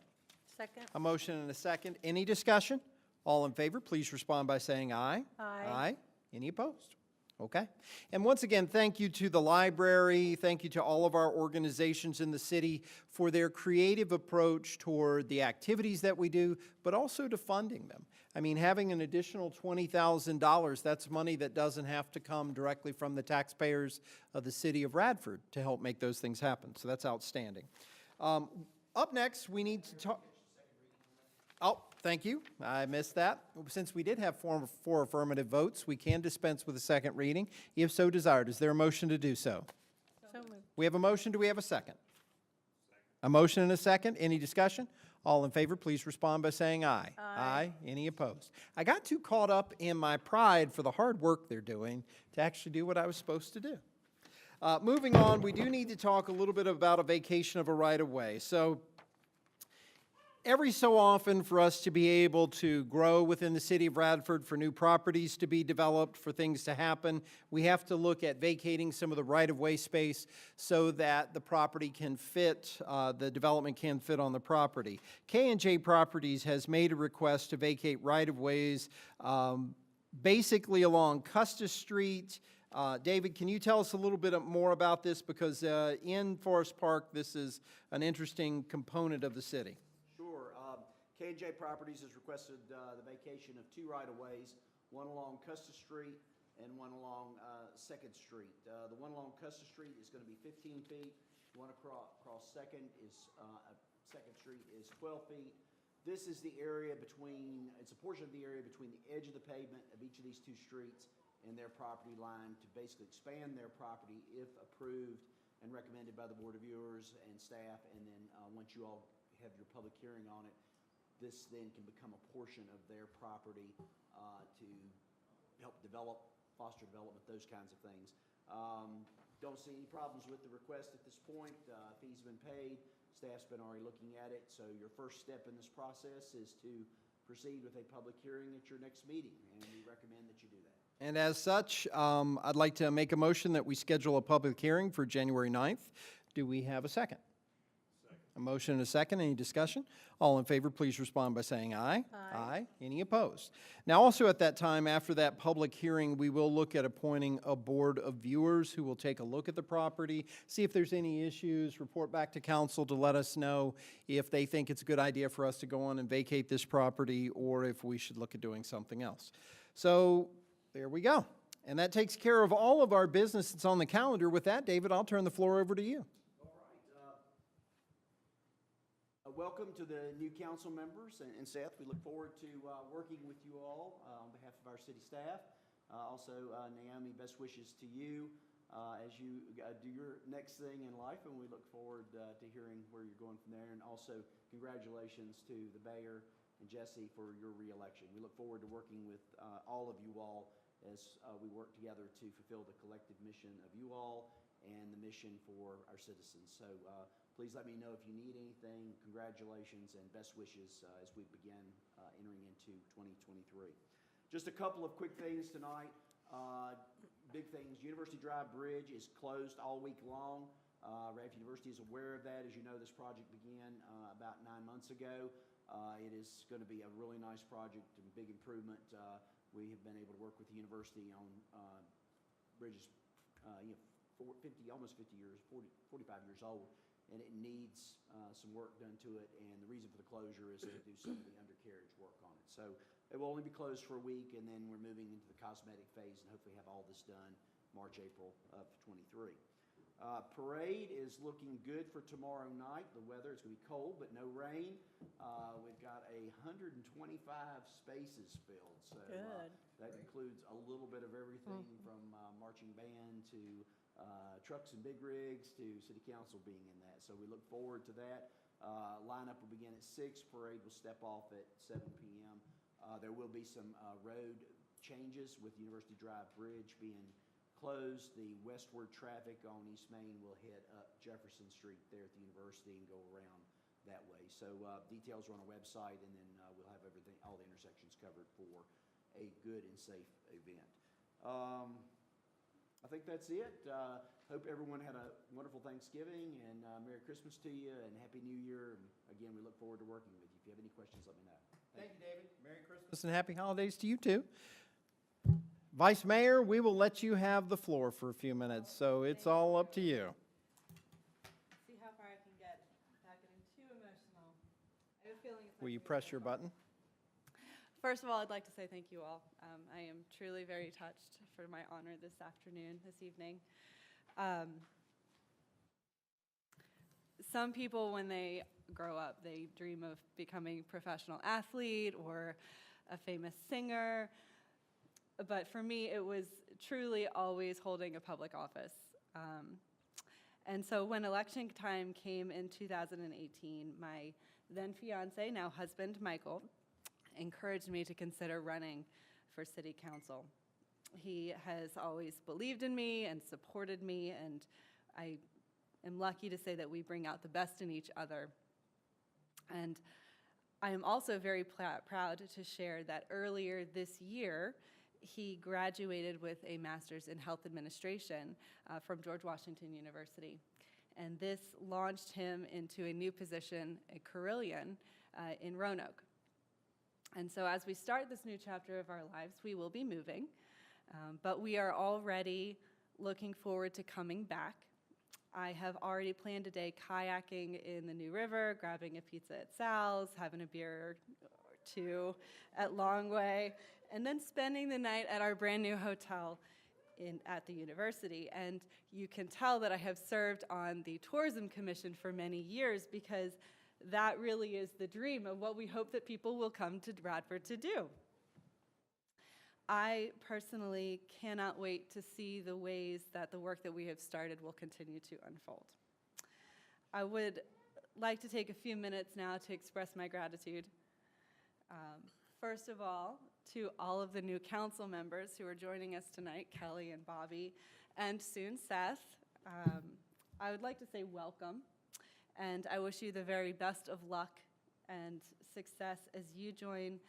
Second. A motion and a second. Any discussion? All in favor, please respond by saying aye. Aye. Aye. Any opposed? Okay. And once again, thank you to the library, thank you to all of our organizations in the city for their creative approach toward the activities that we do, but also to funding them. I mean, having an additional $20,000, that's money that doesn't have to come directly from the taxpayers of the city of Radford to help make those things happen. So that's outstanding. Up next, we need to talk. Oh, thank you. I missed that. Since we did have four affirmative votes, we can dispense with a second reading, if so desired. Is there a motion to do so? So moved. We have a motion. Do we have a second? A motion and a second. Any discussion? All in favor, please respond by saying aye. Aye. Any opposed? I got too caught up in my pride for the hard work they're doing to actually do what I was supposed to do. Moving on, we do need to talk a little bit about a vacation of a right-of-way. So every so often, for us to be able to grow within the city of Radford, for new properties to be developed, for things to happen, we have to look at vacating some of the right-of-way space so that the property can fit, the development can fit on the property. K&J Properties has made a request to vacate right-of-ways basically along Custis Street. David, can you tell us a little bit more about this? Because in Forest Park, this is an interesting component of the city. K&J Properties has requested the vacation of two right-of-ways, one along Custis Street and one along 2nd Street. The one along Custis Street is going to be 15 feet. One across 2nd Street is 12 feet. This is the area between, it's a portion of the area between the edge of the pavement of each of these two streets and their property line to basically expand their property if approved and recommended by the Board of Viewers and staff. And then once you all have your public hearing on it, this then can become a portion of their property to help develop, foster development, those kinds of things. Don't see any problems with the request at this point. Fees have been paid. Staff's been already looking at it. So your first step in this process is to proceed with a public hearing at your next meeting, and we recommend that you do that. And as such, I'd like to make a motion that we schedule a public hearing for January 9th. Do we have a second? A motion and a second. Any discussion? All in favor, please respond by saying aye. Aye. Any opposed? Now, also at that time, after that public hearing, we will look at appointing a board of viewers who will take a look at the property, see if there's any issues, report back to council to let us know if they think it's a good idea for us to go on and vacate this property or if we should look at doing something else. So there we go. And that takes care of all of our business that's on the calendar. With that, David, I'll turn the floor over to you. Welcome to the new council members, and Seth, we look forward to working with you all on behalf of our city staff. Also, Naomi, best wishes to you as you do your next thing in life, and we look forward to hearing where you're going from there. And also, congratulations to the mayor and Jesse for your reelection. We look forward to working with all of you all as we work together to fulfill the collective mission of you all and the mission for our citizens. So please let me know if you need anything. Congratulations and best wishes as we begin entering into 2023. Just a couple of quick things tonight. Big things. University Drive Bridge is closed all week long. Radford University is aware of that. As you know, this project began about 9 months ago. It is going to be a really nice project and big improvement. We have been able to work with the university on bridges, almost 50 years, 45 years old, and it needs some work done to it, and the reason for the closure is to do some of the undercarriage work on it. So it will only be closed for a week, and then we're moving into the cosmetic phase and hopefully have all this done March, April of '23. Parade is looking good for tomorrow night. The weather is going to be cold, but no rain. We've got 125 spaces filled, so that includes a little bit of everything from marching band to trucks and big rigs to city council being in that. So we look forward to that. Lineup will begin at 6. Parade will step off at 7 p.m. There will be some road changes with University Drive Bridge being closed. The westward traffic on East Main will head up Jefferson Street there at the university and go around that way. So details are on our website, and then we'll have everything, all the intersections covered for a good and safe event. I think that's it. Hope everyone had a wonderful Thanksgiving, and Merry Christmas to you, and Happy New Year. And again, we look forward to working with you. If you have any questions, let me know. Thank you, David. Merry Christmas and Happy Holidays to you, too. Vice Mayor, we will let you have the floor for a few minutes, so it's all up to you. See how far I can get without getting too emotional. I have a feeling it's Will you not gonna be press your button? First of all, I'd like to say thank you all. I am truly very touched for my honor this afternoon, this evening. Some people, when they grow up, they dream of becoming a professional athlete or a famous singer. But for me, it was truly always holding a public office. And so when election time came in 2018, my then fiance, now husband, Michael, encouraged me to consider running for city council. He has always believed in me and supported me, and I am lucky to say that we bring out the best in each other. And I am also very proud to share that earlier this year, he graduated with a master's in health administration from George Washington University. And this launched him into a new position at Carilion in Roanoke. And so as we start this new chapter of our lives, we will be moving, but we are already looking forward to coming back. I have already planned a day kayaking in the New River, grabbing a pizza at Sal's, having a beer or two at Longway, and then spending the night at our brand new hotel at the university. And you can tell that I have served on the Tourism Commission for many years, because that really is the dream of what we hope that people will come to Radford to do. I personally cannot wait to see the ways that the work that we have started will continue to unfold. I would like to take a few minutes now to express my gratitude. First of all, to all of the new council members who are joining us tonight, Kelly and Bobby, and soon Seth. I would like to say welcome, and I wish you the very best of luck and success as you join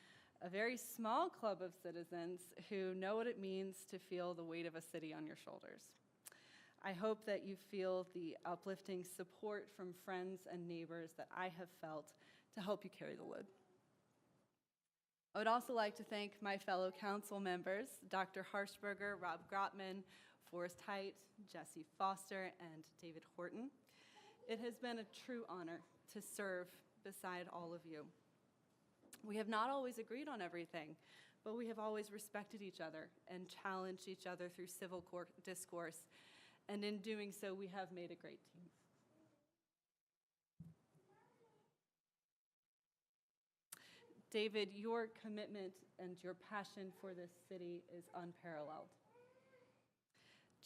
a very small club of citizens who know what it means to feel the weight of a city on your shoulders. I hope that you feel the uplifting support from friends and neighbors that I have felt to help you carry the load. I would also like to thank my fellow council members, Dr. Harshberger, Rob Grotman, Forrest Height, Jesse Foster, and David Horton. It has been a true honor to serve beside all of you. We have not always agreed on everything, but we have always respected each other and challenged each other through civil discourse, and in doing so, we have made a great team. David, your commitment and your passion for this city is unparalleled.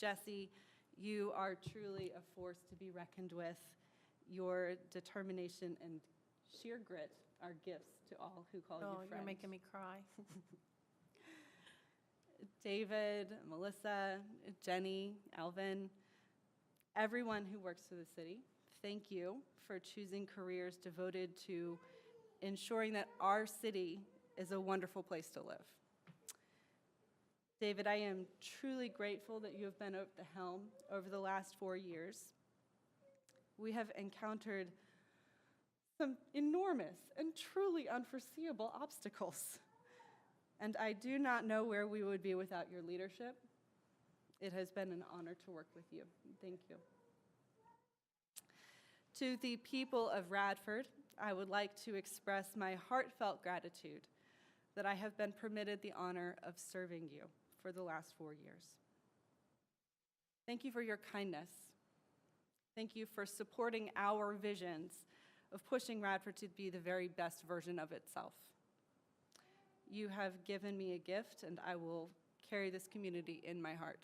Jesse, you are truly a force to be reckoned with. Your determination and sheer grit are gifts to all who call you friend. You're making me cry. David, Melissa, Jenny, Alvin, everyone who works for the city, thank you for choosing careers devoted to ensuring that our city is a wonderful place to live. David, I am truly grateful that you have been at the helm over the last 4 years. We have encountered some enormous and truly unforeseeable obstacles, and I do not know where we would be without your leadership. It has been an honor to work with you. Thank you. To the people of Radford, I would like to express my heartfelt gratitude that I have been permitted the honor of serving you for the last 4 years. Thank you for your kindness. Thank you for supporting our visions of pushing Radford to be the very best version of itself. You have given me a gift, and I will carry this community in my heart.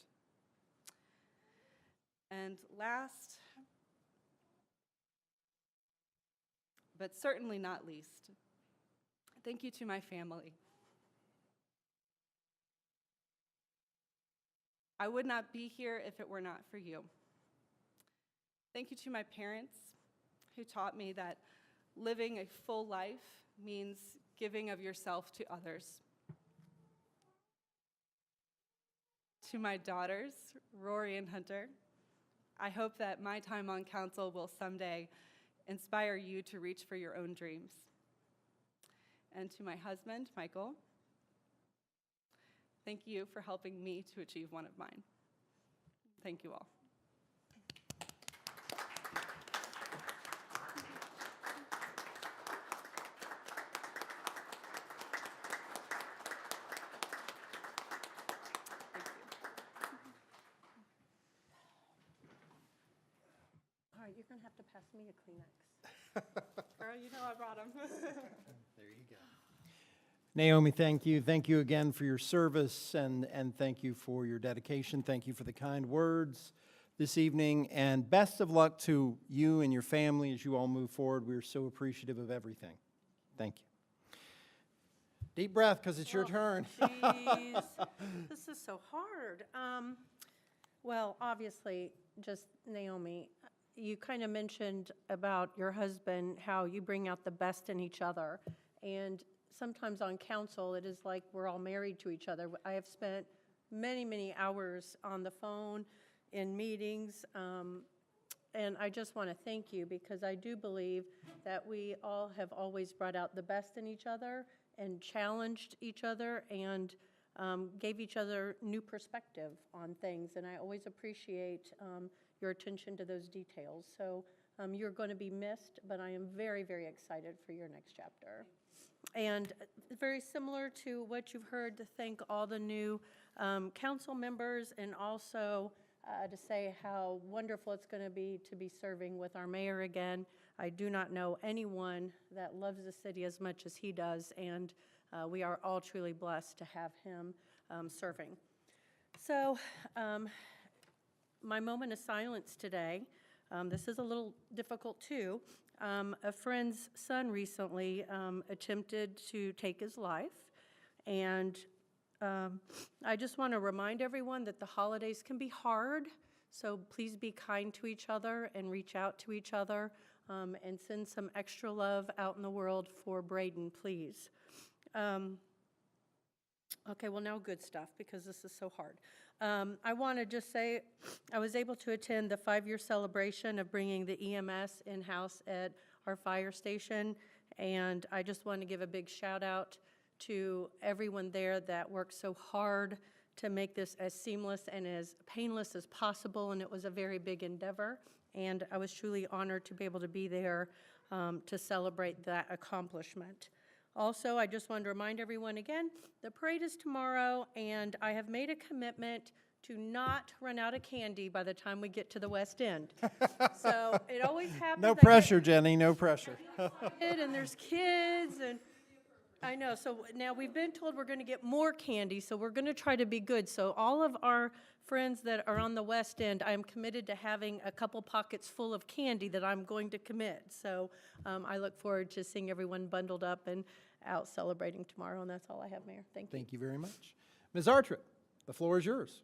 And last, but certainly not least, thank you to my family. I would not be here if it were not for you. Thank you to my parents who taught me that living a full life means giving of yourself to others. To my daughters, Rory and Hunter, I hope that my time on council will someday inspire you to reach for your own dreams. And to my husband, Michael, thank you for helping me to achieve one of mine. Thank you all. All right, you're going to have to pass me a Kleenex. Girl, you know I brought them. There you go. Naomi, thank you. Thank you again for your service, and thank you for your dedication. Thank you for the kind words this evening, and best of luck to you and your family as you all move forward. We're so appreciative of everything. Thank you. Deep breath, because it's your turn. Jeez, this is so hard. Well, obviously, just Naomi, you kind of mentioned about your husband, how you bring out the best in each other. And sometimes on council, it is like we're all married to each other. I have spent many, many hours on the phone in meetings, and I just want to thank you, because I do believe that we all have always brought out the best in each other and challenged each other and gave each other new perspective on things. And I always appreciate your attention to those details. So you're going to be missed, but I am very, very excited for your next chapter. And very similar to what you've heard, to thank all the new council members, and also to say how wonderful it's going to be serving with our mayor again. I do not know anyone that loves the city as much as he does, and we are all truly blessed to have him serving. So my moment of silence today, this is a little difficult too. A friend's son recently attempted to take his life, and I just want to remind everyone that the holidays can be hard, so please be kind to each other and reach out to each other, and send some extra love out in the world for Braden, please. Okay, well now good stuff, because this is so hard. I want to just say, I was able to attend the 5-year celebration of bringing the EMS in-house at our fire station, and I just want to give a big shout out to everyone there that worked so hard to make this as seamless and as painless as possible, and it was a very big endeavor, and I was truly honored to be able to be there to celebrate that accomplishment. Also, I just wanted to remind everyone again, the parade is tomorrow, and I have made a commitment to not run out of candy by the time we get to the West End. So it always happens. No I get pressure, Jenny, no pressure. excited, and there's kids, and I know. So now we've been told we're going to get more candy, so we're going to try to be good. So all of our friends that are on the West End, I am committed to having a couple pockets full of candy that I'm going to commit. So I look forward to seeing everyone bundled up and out celebrating tomorrow, and that's all I have, Mayor. Thank you. Thank you very much. Ms. Artrip, the floor is yours.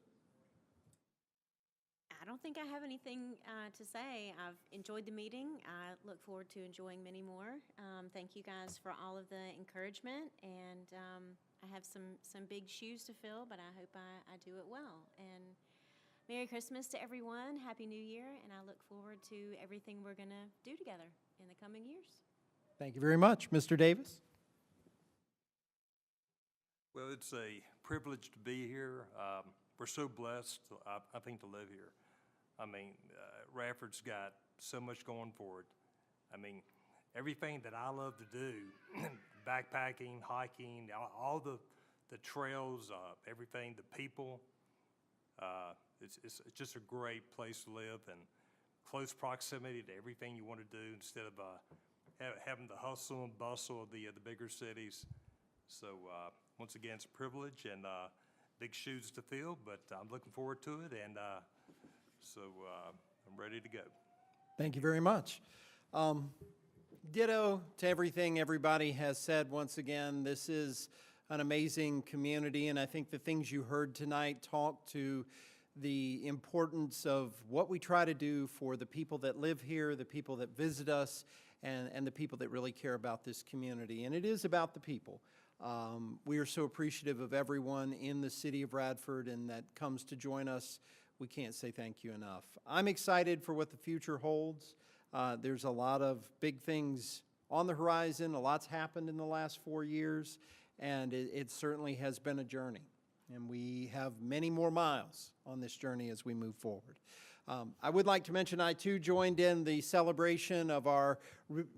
I don't think I have anything to say. I've enjoyed the meeting. I look forward to enjoying many more. Thank you guys for all of the encouragement, and I have some big shoes to fill, but I hope I do it well. And Merry Christmas to everyone. Happy New Year, and I look forward to everything we're going to do together in the coming years. Thank you very much. Mr. Davis? Well, it's a privilege to be here. We're so blessed, I think, to live here. I mean, Radford's got so much going for it. I mean, everything that I love to do, backpacking, hiking, all the trails, everything, the people, it's just a great place to live, and close proximity to everything you want to do instead of having the hustle and bustle of the bigger cities. So once again, it's a privilege and big shoes to fill, but I'm looking forward to it, and so I'm ready to go. Thank you very much. Ditto to everything everybody has said. Once again, this is an amazing community, and I think the things you heard tonight talk to the importance of what we try to do for the people that live here, the people that visit us, and the people that really care about this community. And it is about the people. We are so appreciative of everyone in the city of Radford and that comes to join us. We can't say thank you enough. I'm excited for what the future holds. There's a lot of big things on the horizon. A lot's happened in the last 4 years, and it certainly has been a journey. And we have many more miles on this journey as we move forward. I would like to mention I, too, joined in the celebration of our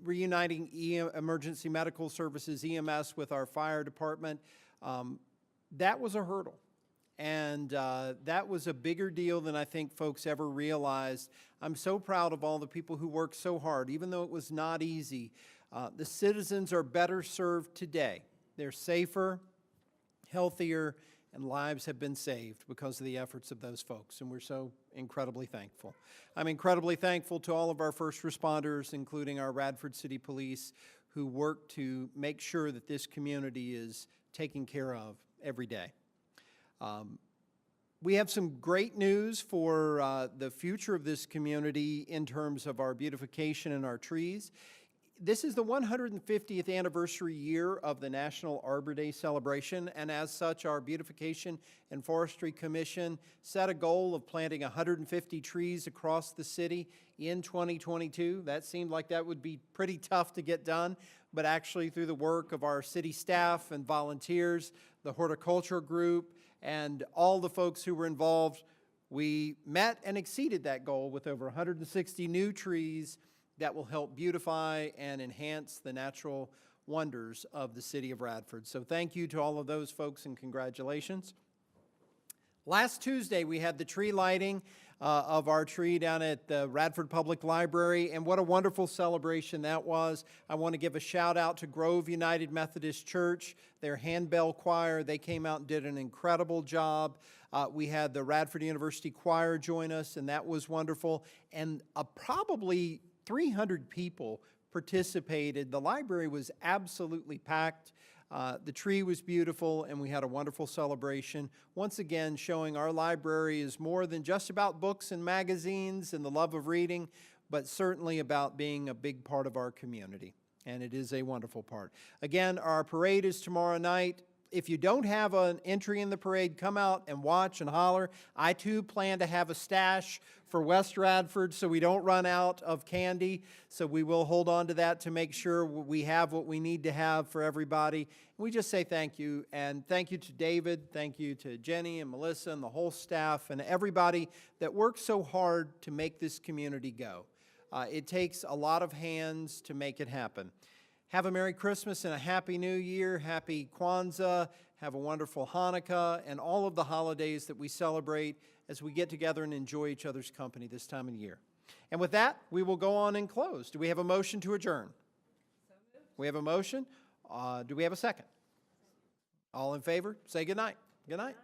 reuniting emergency medical services, EMS, with our fire department. That was a hurdle. And that was a bigger deal than I think folks ever realized. I'm so proud of all the people who worked so hard, even though it was not easy. The citizens are better served today. They're safer, healthier, and lives have been saved because of the efforts of those folks, and we're so incredibly thankful. I'm incredibly thankful to all of our first responders, including our Radford City Police, who work to make sure that this community is taken care of every day. We have some great news for the future of this community in terms of our beautification and our trees. This is the 150th anniversary year of the National Arbor Day celebration, and as such, our Beautification and Forestry Commission set a goal of planting 150 trees across the city in 2022. That seemed like that would be pretty tough to get done, but actually through the work of our city staff and volunteers, the horticulture group, and all the folks who were involved, we met and exceeded that goal with over 160 new trees that will help beautify and enhance the natural wonders of the city of Radford. So thank you to all of those folks and congratulations. Last Tuesday, we had the tree lighting of our tree down at the Radford Public Library, and what a wonderful celebration that was. I want to give a shout out to Grove United Methodist Church, their handbell choir. They came out and did an incredible job. We had the Radford University Choir join us, and that was wonderful. And probably 300 people participated. The library was absolutely packed. The tree was beautiful, and we had a wonderful celebration. Once again, showing our library is more than just about books and magazines and the love of reading, but certainly about being a big part of our community. And it is a wonderful part. Again, our parade is tomorrow night. if you don't have an entry in the parade, come out and watch and holler. I too plan to have a stash for West Radford so we don't run out of candy. So we will hold on to that to make sure we have what we need to have for everybody. We just say thank you, and thank you to David, thank you to Jenny and Melissa and the whole staff and everybody that works so hard to make this community go. It takes a lot of hands to make it happen. Have a Merry Christmas and a Happy New Year, Happy Kwanzaa, have a wonderful Hanukkah, and all of the holidays that we celebrate as we get together and enjoy each other's company this time of year. And with that, we will go on and close. Do we have a motion to adjourn? We have a motion. Do we have a second? All in favor? Say good night. Good night.